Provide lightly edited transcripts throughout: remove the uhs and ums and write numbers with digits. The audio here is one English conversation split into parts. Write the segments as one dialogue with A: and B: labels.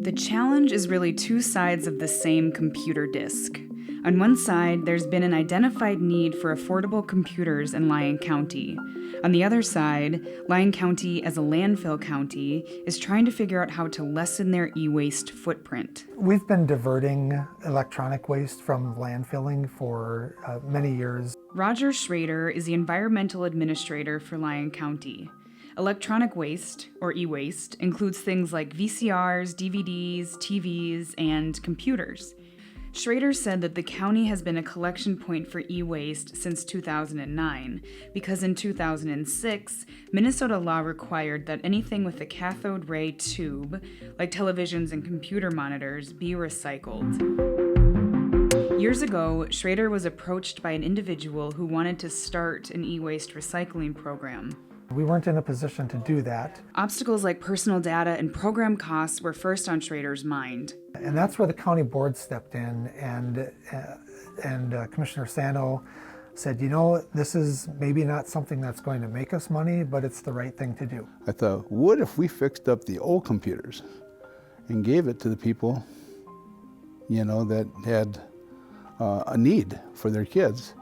A: The challenge is really two sides of the same computer disk. On one side, there's been an identified need for affordable computers in Lyon County. On the other side, Lyon County, as a landfill county, is trying to figure out how to lessen their e-waste footprint.
B: We've been diverting electronic waste from landfilling for many years.
A: Roger Schrader is the environmental administrator for Lyon County. Electronic waste, or e-waste, includes things like VCRs, DVDs, TVs, and computers. Schrader said that the county has been a collection point for e-waste since 2009, because in 2006, Minnesota law required that anything with a cathode ray tube, like televisions and computer monitors, be recycled. Years ago, Schrader was approached by an individual who wanted to start an e-waste recycling program.
B: We weren't in a position to do that.
A: Obstacles like personal data and program costs were first on Schrader's mind.
B: And that's where the county board stepped in, and Commissioner Sano said, you know, this is maybe not something that's going to make us money, but it's the right thing to do.
C: I thought, what if we fixed up the old computers and gave it to the people, you know, that had a need for their kids?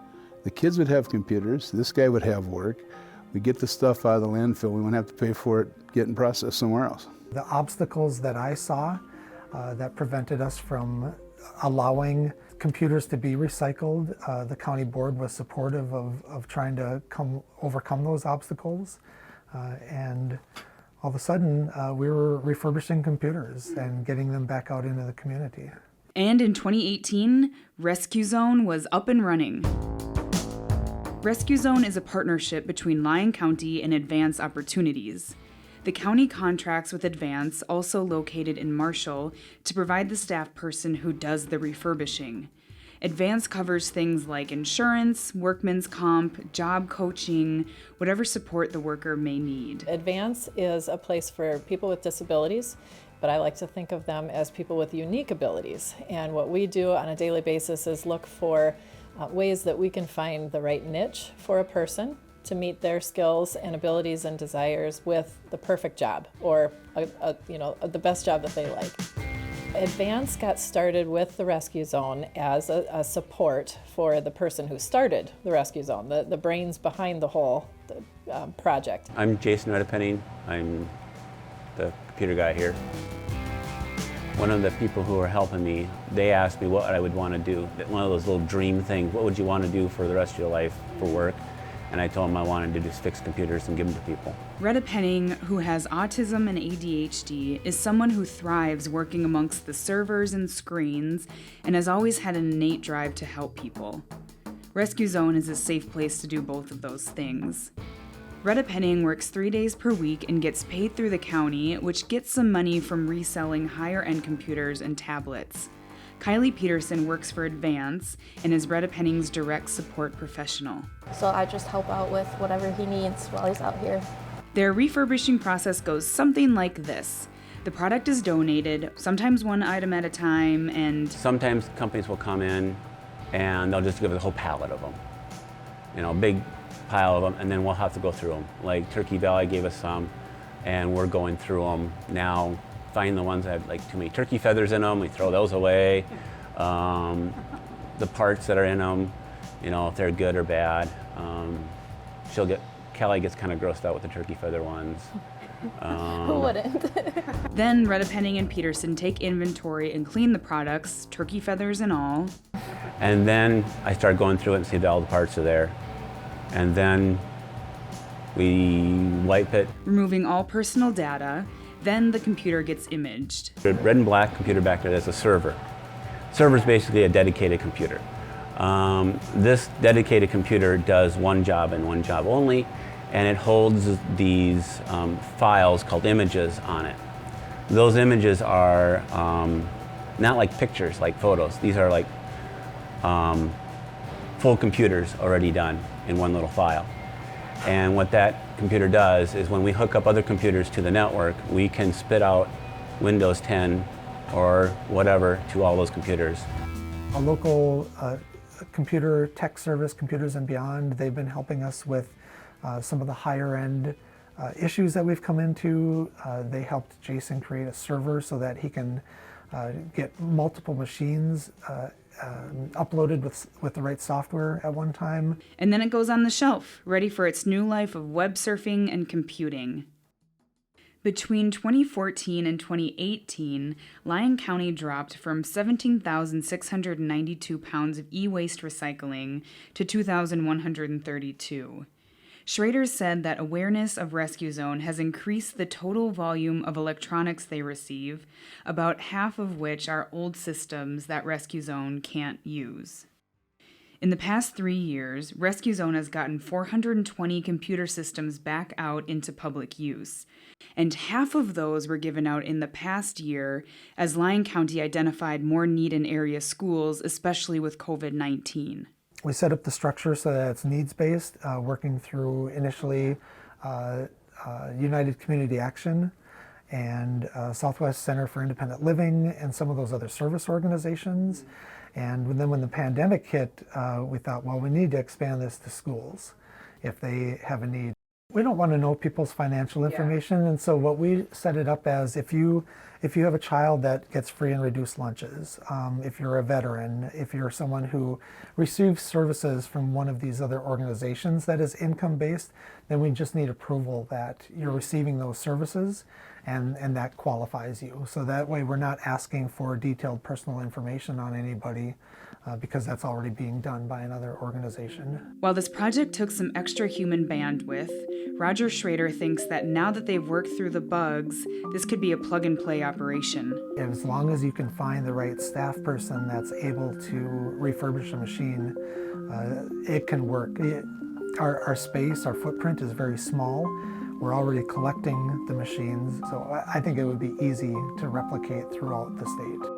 C: The kids would have computers, this guy would have work, we get the stuff out of the landfill, we wouldn't have to pay for it getting processed somewhere else.
B: The obstacles that I saw that prevented us from allowing computers to be recycled, the county board was supportive of trying to overcome those obstacles. And all of a sudden, we were refurbishing computers and getting them back out into the community.
A: And in 2018, ResQZone was up and running. ResQZone is a partnership between Lyon County and Advance Opportunities. The county contracts with Advance, also located in Marshall, to provide the staff person who does the refurbishing. Advance covers things like insurance, workman's comp, job coaching, whatever support the worker may need.
D: Advance is a place for people with disabilities, but I like to think of them as people with unique abilities. And what we do on a daily basis is look for ways that we can find the right niche for a person to meet their skills and abilities and desires with the perfect job, or the best job that they like. Advance got started with the ResQZone as a support for the person who started the ResQZone, the brains behind the whole project.
E: I'm Jason Redepenning. I'm the computer guy here. One of the people who are helping me, they asked me what I would want to do. One of those little dream things, what would you want to do for the rest of your life for work? And I told them I wanted to just fix computers and give them to people.
A: Retta Penning, who has autism and ADHD, is someone who thrives working amongst the servers and screens and has always had an innate drive to help people. ResQZone is a safe place to do both of those things. Retta Penning works 3 days per week and gets paid through the county, which gets some money from reselling higher-end computers and tablets. Kylie Peterson works for Advance and is Retta Penning's direct support professional.
F: So I just help out with whatever he needs while he's out here.
A: Their refurbishing process goes something like this. The product is donated, sometimes one item at a time, and
E: sometimes companies will come in and they'll just give us a whole pallet of them. You know, a big pile of them, and then we'll have to go through them. Like Turkey Valley gave us some, and we're going through them now. Find the ones that have like too many turkey feathers in them, we throw those away. The parts that are in them, you know, if they're good or bad. Callie gets kind of grossed out with the turkey feather ones.
F: Who wouldn't?
A: Then Retta Penning and Peterson take inventory and clean the products, turkey feathers and all.
E: And then I start going through it and see that all the parts are there. And then we wipe it.
A: Removing all personal data, then the computer gets imaged.
E: The red and black computer back there, that's a server. Server is basically a dedicated computer. This dedicated computer does one job and one job only, and it holds these files called images on it. Those images are not like pictures, like photos. These are like full computers already done in one little file. And what that computer does is when we hook up other computers to the network, we can spit out Windows 10 or whatever to all those computers.
B: A local computer tech service, Computers and Beyond, they've been helping us with some of the higher end issues that we've come into. They helped Jason create a server so that he can get multiple machines uploaded with the right software at one time.
A: And then it goes on the shelf, ready for its new life of web surfing and computing. Between 2014 and 2018, Lyon County dropped from 17,692 pounds of e-waste recycling to 2,132. Schrader said that awareness of ResQZone has increased the total volume of electronics they receive, about half of which are old systems that ResQZone can't use. In the past 3 years, ResQZone has gotten 420 computer systems back out into public use, and half of those were given out in the past year as Lyon County identified more need in area schools, especially with COVID-19.
B: We set up the structure so that it's needs-based, working through initially United Community Action and Southwest Center for Independent Living and some of those other service organizations. And then when the pandemic hit, we thought, well, we need to expand this to schools if they have a need. We don't want to know people's financial information, and so what we set it up as, if you have a child that gets free and reduced lunches, if you're a veteran, if you're someone who receives services from one of these other organizations that is income-based, then we just need approval that you're receiving those services, and that qualifies you. So that way we're not asking for detailed personal information on anybody, because that's already being done by another organization.
A: While this project took some extra human bandwidth, Roger Schrader thinks that now that they've worked through the bugs, this could be a plug-and-play operation.
B: As long as you can find the right staff person that's able to refurbish a machine, it can work. Our space, our footprint is very small. We're already collecting the machines, so I think it would be easy to replicate throughout the state.